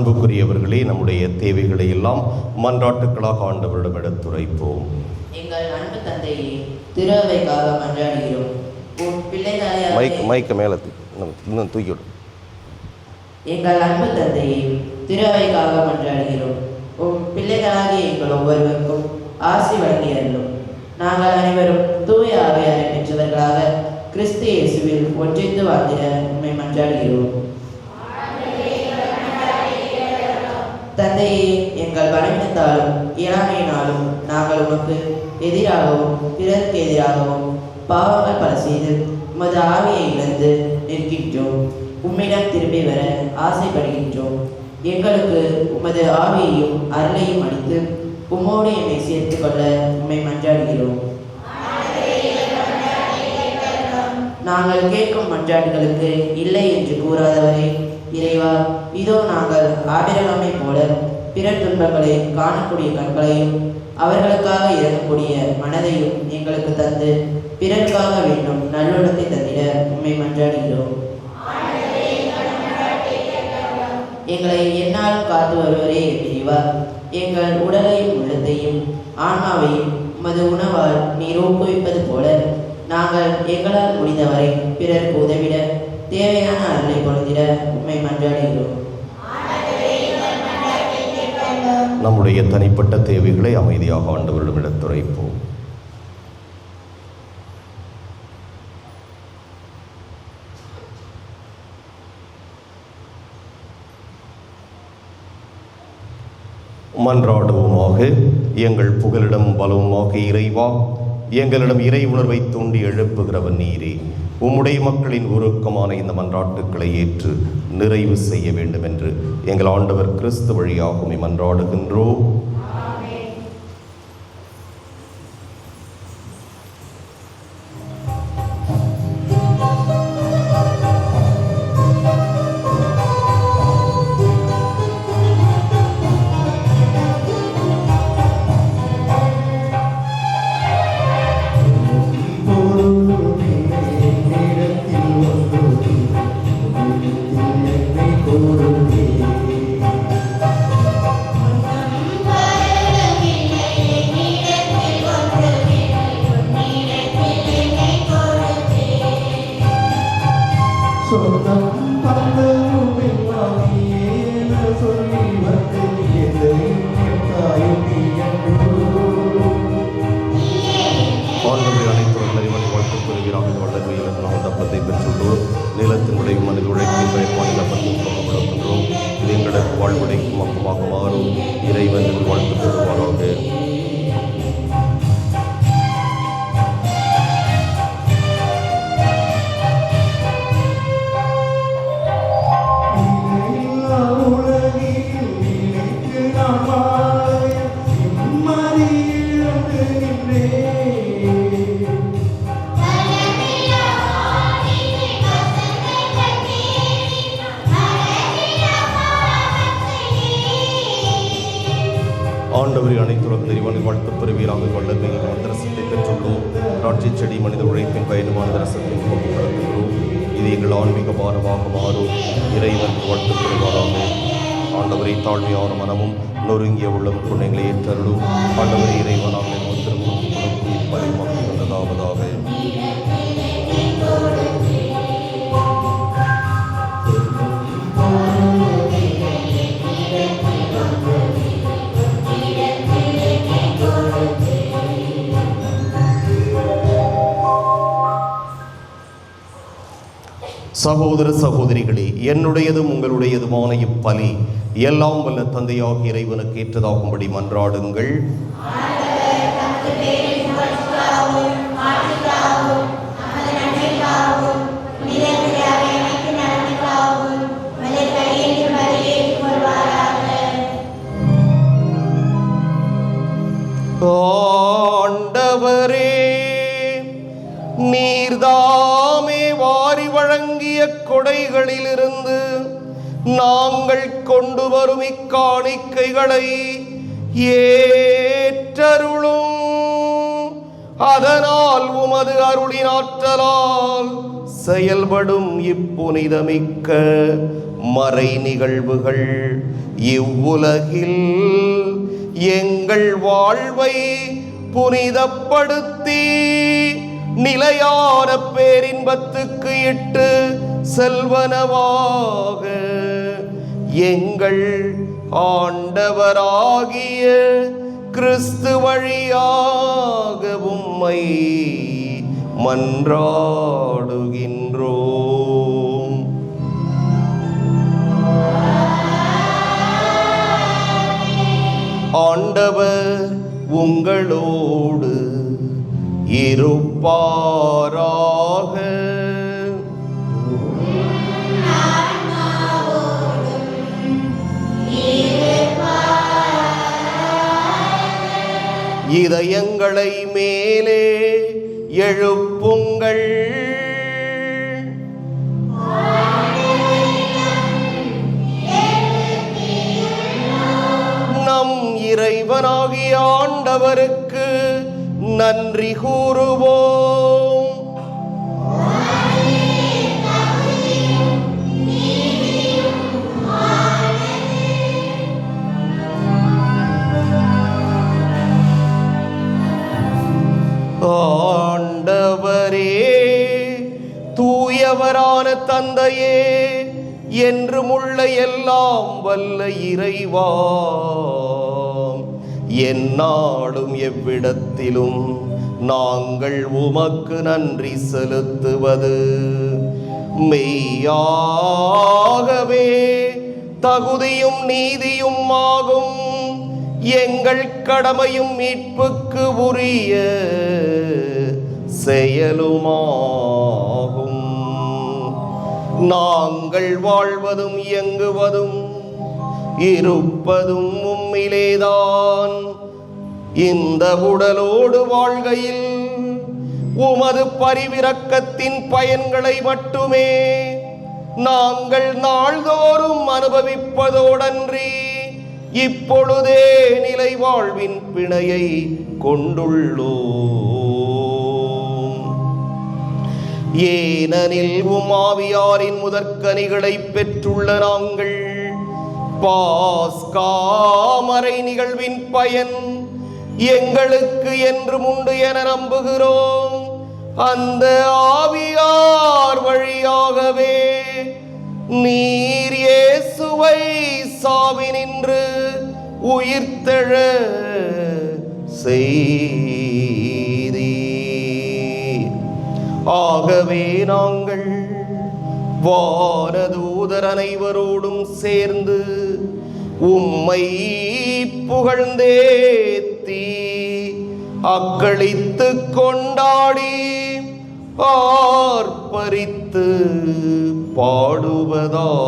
அன்புக்குரியவர்களே, நம்முடைய தேவைகளை எல்லாம் மன்றாட்டுக்களாக ஆண்டவரிடம் எடுத்துரைப்போம். எங்கள் அன்பு தந்தையே, திருவைக்காக மன்றாடுகிறோம். உன் பிள்ளைகளை மைக்க மேலே இன்னும் தூக்கிவிடும். எங்கள் அன்பு தந்தையே, திருவைக்காக மன்றாடுகிறோம். உன் பிள்ளைகளாகிய எங்கள் ஒவ்வொருவருக்கும் ஆசி வழங்கியருளும். நாங்கள் அனைவரும் தூய ஆவியாரை பெற்றவர்களாக கிறிஸ்து இயேசுவில் ஒன்றித்து வாழ்ந்திட உண்மை மன்றாடுகிறோம். தந்தையே, எங்கள் பலவீனத்தாலும் இயலாமையினாலும் நாங்கள் உமக்கு எதிராகவும் பிறருக்கு எதிராகவும் பாவங்கள் பல செய்து உமது ஆவியை இழந்து நிற்கின்றோம். உம்மிடம் திரும்பி வர ஆசைப்படுகின்றோம். எங்களுக்கு உமது ஆவியையும் அருளையும் அளித்து உம்மோடு என்னை சேர்த்து கொள்ள உம்மை மன்றாடுகிறோம். நாங்கள் கேட்கும் மன்றாட்டுகளுக்கு இல்லை என்று கூறாதவரை இறைவா, இதோ நாங்கள் ஆபிரகாமை போல பிறர் துன்பங்களை காணக்கூடிய கண்களையும் அவர்களுக்காக இறங்கக்கூடிய மனதையும் எங்களுக்கு தந்து பிறருக்காக வேண்டும் நல்லுள்ளத்தை தந்திட உம்மை மன்றாடுகிறோம். எங்களை எந்நாளும் காத்து வருவரே இறைவா, எங்கள் உடலையும் உள்ளத்தையும் ஆன்மாவையும் உமது உணவால் நீர் ஊக்குவிப்பது போல நாங்கள் எங்களால் முடிந்தவரை பிறருக்கு உதவிட தேவையான அருளை பொழுதிட உம்மை மன்றாடுகிறோம். நம்முடைய தனிப்பட்ட தேவைகளை அமைதியாக ஆண்டவரிடம் எடுத்துரைப்போம். மன்றாடுவோமாக. எங்கள் புகலிடம் பலவுமாக இறைவா, எங்களிடம் இறை உணர்வை தூண்டி எழுப்புகிறவன் நீரே. உம்முடைய மக்களின் உருக்கமான இந்த மன்றாட்டுக்களை ஏற்று நிறைவு செய்ய வேண்டும் என்று எங்கள் ஆண்டவர் கிறிஸ்து வழியாக உம்மை மன்றாடுகின்றோம். நிலத்தின் விளைவு மனித உழைப்பின் பயன்பாடு பற்றியும் இது எங்களுக்கு வாழ்வுடைக்கும் மக்கமாக மாறும். இறைவன் வாழ்த்து பெறுவாராக. ஆண்டவரை அனைத்துலகம் தெரிவான வாழ்த்து பெறுவீராக. வல்லமையின் மந்திரசத்தை பெற்றுள்ளோம். திராட்சை செடி மனித உழைப்பின் பயனுமான ரசத்தின் போக்குவரத்துகிறோம். இது எங்கள் ஆன்மீக பாரமாக மாறும். இறைவன் வாழ்த்து பெறுவாராக. ஆண்டவரை தாழ்மையான மனமும் நொறுங்கிய உள்ளம் துணைகளை ஏற்றருளும். ஆண்டவரை இறைவனாக திருமணம் பரிமாற்றி கொண்டதாவதாக. சகோதர சகோதரிகளே, என்னுடையதும் உங்களுடையதுமான இப்பலி எல்லாம் வல்ல தந்தையாக இறைவனுக்கு ஏற்றதாகும்படி மன்றாடுங்கள். ஆண்டவரே, நீர்தாமே வாரி வழங்கிய கொடைகளிலிருந்து நாங்கள் கொண்டு வரும் இக்காணிக்கைகளை ஏற்றருளும். அதனால் உமது அருளின் ஆற்றலால் செயல்படும் இப்புனிதமிக்க மறை நிகழ்வுகள் இவ்வுலகில் எங்கள் வாழ்வை புனிதப்படுத்தி நிலையான பேரின்பத்துக்கு இட்டு செல்வனவாக எங்கள் ஆண்டவராகிய கிறிஸ்து வழியாக உம்மை மன்றாடுகின்றோம். ஆண்டவர் உங்களோடு இருப்பாராக. இதயங்களை மேலே எழுப்புங்கள். நம் இறைவனாகிய ஆண்டவருக்கு நன்றி கூறுவோம். ஆண்டவரே, தூயவரான தந்தையே, என்றுமுள்ள எல்லாம் வல்ல இறைவா, எந்நாளும் எவ்விடத்திலும் நாங்கள் உமக்கு நன்றி செலுத்துவது மெய்யாகவே தகுதியும் நீதியும் ஆகும். எங்கள் கடமையும் மீட்புக்கு உரிய செயலுமாகும். நாங்கள் வாழ்வதும் இயங்குவதும் இருப்பதும் உம்மிலேதான். இந்த உடலோடு வாழ்கையில் உமது பரிவிரக்கத்தின் பயன்களை மட்டுமே நாங்கள் நாள்தோறும் அனுபவிப்பதோடன்றி இப்பொழுதே நிலை வாழ்வின் பிணையை கொண்டுள்ளோம். ஏனெனில் உம்மாவியாரின் முதற்கனிகளை பெற்றுள்ள நாங்கள் பாஸ்காமறை நிகழ்வின் பயன் எங்களுக்கு என்றும் உண்டு என நம்புகிறோம். அந்த ஆவியார் வழியாகவே நீர் இயேசுவை சாவினின்று உயிர்த்தெழ செய்தீர். ஆகவே நாங்கள் வானதூதர் அனைவரோடும் சேர்ந்து உம்மை புகழ்ந்தேத்தி அக்களித்து கொண்டாடி ஆர்ப்பரித்து பாடுவதாவது: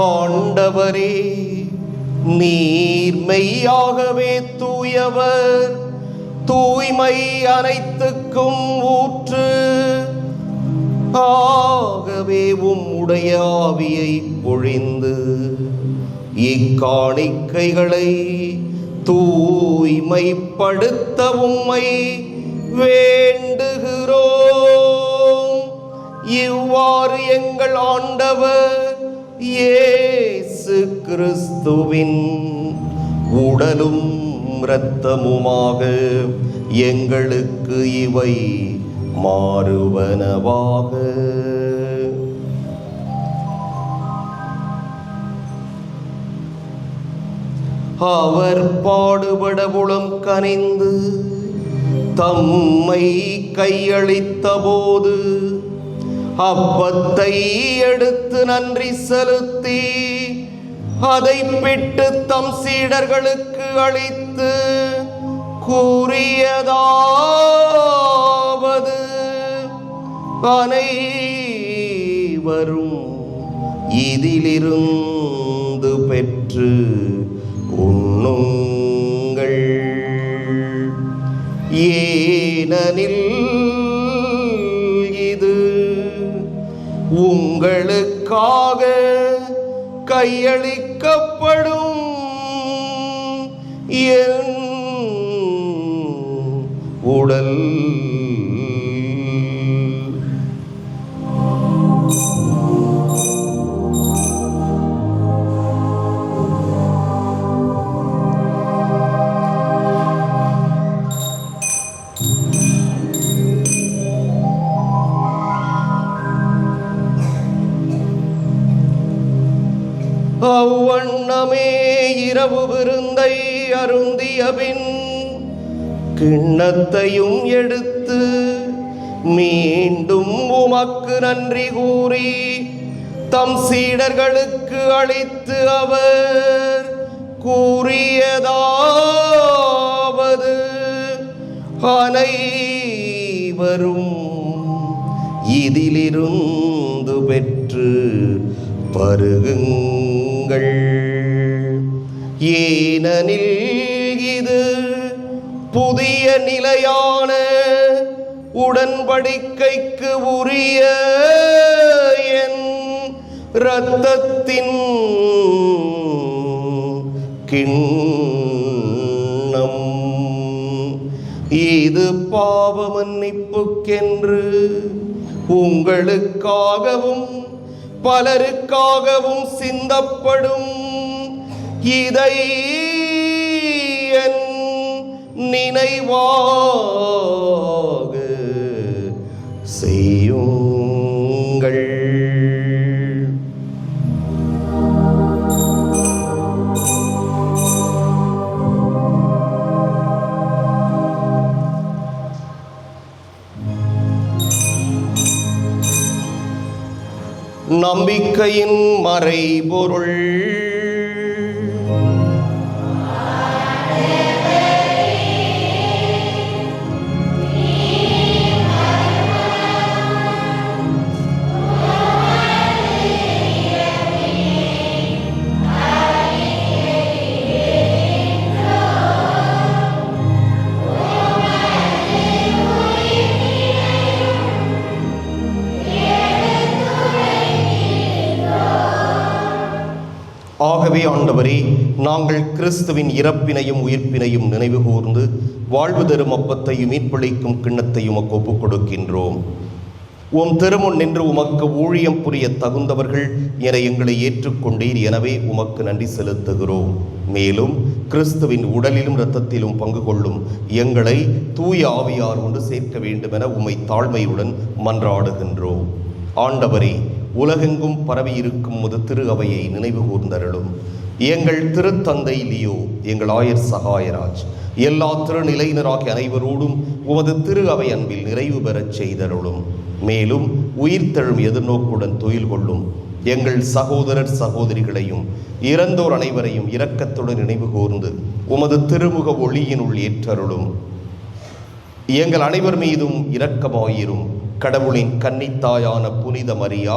ஆண்டவரே, நீர் மெய்யாகவே தூயவர், தூய்மை அனைத்துக்கும் ஊற்று. ஆகவே உம்முடைய ஆவியை பொழிந்து இக்காணிக்கைகளை தூய்மைப்படுத்த உம்மை வேண்டுகிறோம். இவ்வாறு எங்கள் ஆண்டவர் இயேசு கிறிஸ்துவின் உடலும் இரத்தமுமாக எங்களுக்கு இவை மாறுவனவாக. அவர் பாடுபட உளம் கனிந்து தம்மை கையளித்த போது அப்பத்தை எடுத்து நன்றி செலுத்தி அதை பிட்டு தம் சீடர்களுக்கு அளித்து கூறியதாவது, அனைவரும் இதிலிருந்து பெற்று உண்ணுங்கள். ஏனெனில் இது உங்களுக்காக கையளிக்கப்படும் என் உடல். அவ்வண்ணமே இரவு விருந்தை அருந்திய பின் கிண்ணத்தையும் எடுத்து மீண்டும் உமக்கு நன்றி கூறி தம் சீடர்களுக்கு அளித்து அவர் கூறியதாவது, அனைவரும் இதிலிருந்து பெற்று பருகுங்கள். ஏனெனில் இது புதிய நிலையான உடன்படிக்கைக்கு உரிய என் இரத்தத்தின் கிண்ணம். இது பாவ மன்னிப்புக்கென்று உங்களுக்காகவும் பலருக்காகவும் சிந்தப்படும். இதை என் நினைவாக செய்யுங்கள். நம்பிக்கையின் மறைபொருள். ஆகவே ஆண்டவரே, நாங்கள் கிறிஸ்துவின் இறப்பினையும் உயிர்ப்பினையும் நினைவு கூர்ந்து வாழ்வு தரும் அப்பத்தையும் மீட்பளிக்கும் கிண்ணத்தையும் உமக்கு ஒப்புக் கொடுக்கின்றோம். உம் திருமுன் நின்று உமக்கு ஊழியம் புரிய தகுந்தவர்கள் என எங்களை ஏற்றுக்கொண்டீர். எனவே உமக்கு நன்றி செலுத்துகிறோம். மேலும் கிறிஸ்துவின் உடலிலும் இரத்தத்திலும் பங்கு கொள்ளும் எங்களை தூய ஆவியார் ஒன்று சேர்க்க வேண்டுமென உம்மை தாழ்மையுடன் மன்றாடுகின்றோம். ஆண்டவரே, உலகெங்கும் பரவியிருக்கும் உமது திரு அவையை நினைவு கூர்ந்தருளும். எங்கள் திருத்தந்தை லியோ, எங்கள் ஆயர் சகாயராஜ், எல்லா திருநிலையினராகிய அனைவரோடும் உமது திரு அவை அன்பில் நிறைவு பெறச் செய்தருளும். மேலும் உயிர்த்தெழும் எதிர்நோக்குடன் துயில் கொள்ளும் எங்கள் சகோதரர் சகோதரிகளையும் இறந்தோர் அனைவரையும் இரக்கத்துடன் நினைவு கூர்ந்து உமது திருமுக ஒளியினுள் ஏற்றருளும். எங்கள் அனைவர் மீதும் இரக்கமாயிரும். கடவுளின் கன்னித்தாயான புனித மரியா,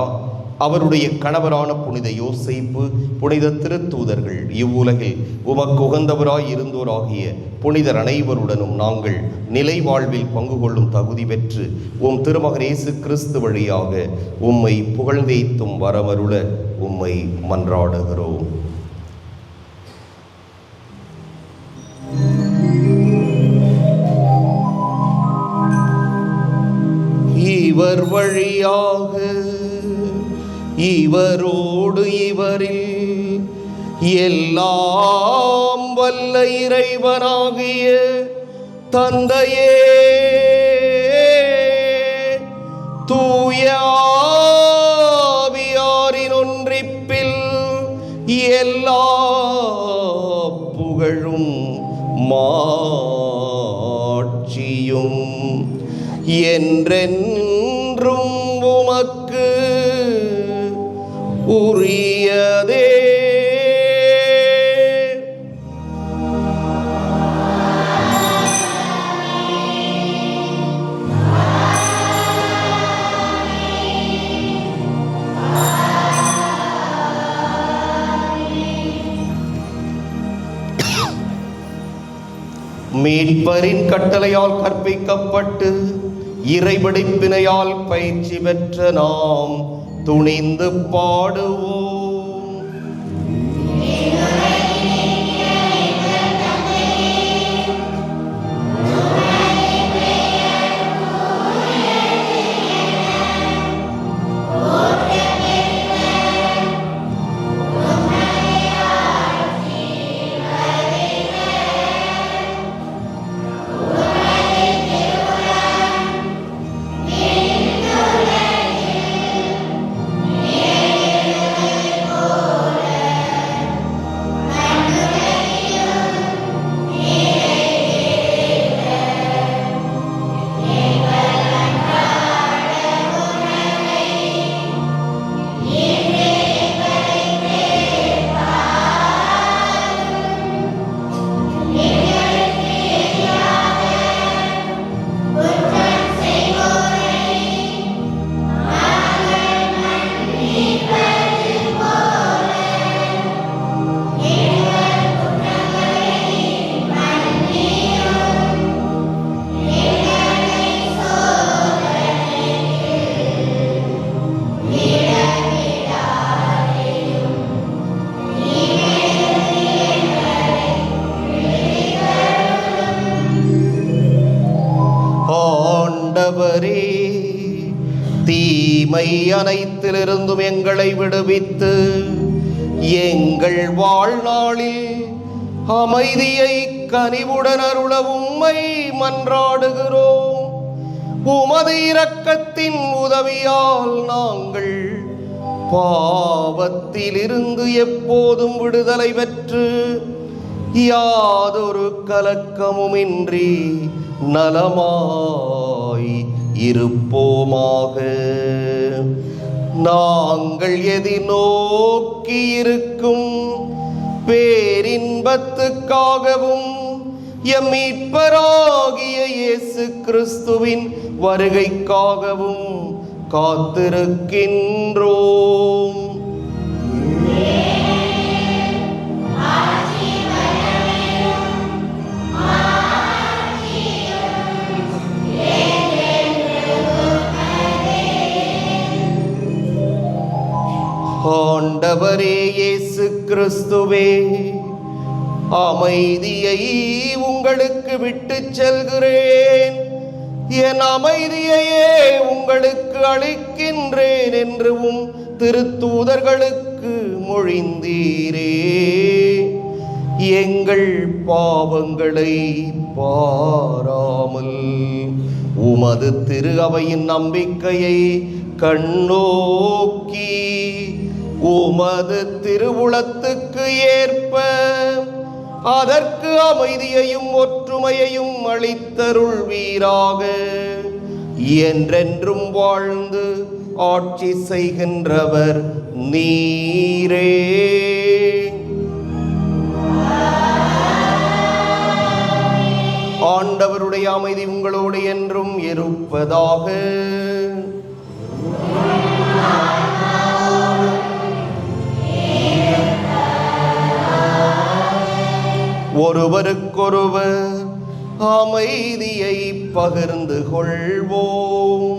அவருடைய கணவரான புனித யோசேப்பு, புனித திருத்தூதர்கள், இவ்வுலகில் உமக்கு உகந்தவராய் இருந்தோராகிய புனிதர் அனைவருடனும் நாங்கள் நிலை வாழ்வில் பங்கு கொள்ளும் தகுதி பெற்று உம் திருமகன் இயேசு கிறிஸ்து வழியாக உம்மை புகழ்ந்தேத்தும் வரமருள உம்மை மன்றாடுகிறோம். இவர் வழியாக, இவரோடு, இவரில் எல்லாம் வல்ல இறைவனாகிய தந்தையே, தூய ஆவியாரின் ஒன்றிப்பில் எல்லா புகழும் மாட்சியும் என்றென்றும் உமக்கு உரியதே. மீட்பரின் கட்டளையால் கற்பிக்கப்பட்டு இறைபடிப்பினையால் பயிற்சி பெற்ற நாம் துணிந்து பாடுவோம். ஆண்டவரே, தீமை அனைத்திலிருந்தும் எங்களை விடுவித்து எங்கள் வாழ்நாளில் அமைதியை கனிவுடன் அருள உம்மை மன்றாடுகிறோம். உமது இரக்கத்தின் உதவியால் நாங்கள் பாவத்திலிருந்து எப்போதும் விடுதலை பெற்று யாதொரு கலக்கமுமின்றி நலமாய் இருப்போமாக. நாங்கள் எதிர்நோக்கி இருக்கும் பேரின்பத்துக்காகவும் எம் மீட்பராகிய இயேசு கிறிஸ்துவின் வருகைக்காகவும் காத்திருக்கின்றோம். ஆண்டவரே இயேசு கிறிஸ்துவே, அமைதியை உங்களுக்கு விட்டுச் செல்கிறேன், என் அமைதியையே உங்களுக்கு அளிக்கின்றேன் என்றும் திருத்தூதர்களுக்கு மொழிந்தீரே. எங்கள் பாவங்களை பாராமல் உமது திரு அவையின் நம்பிக்கையை கண்ணோக்கி உமது திருவுளத்துக்கு ஏற்ப அதற்கு அமைதியையும் ஒற்றுமையையும் அளித்தருள்வீராக. என்றென்றும் வாழ்ந்து ஆட்சி செய்கின்றவர் நீரே. ஆண்டவருடைய அமைதி உங்களோடு என்றும் இருப்பதாக. ஒருவருக்கொருவர் அமைதியை பகிர்ந்து கொள்வோம்.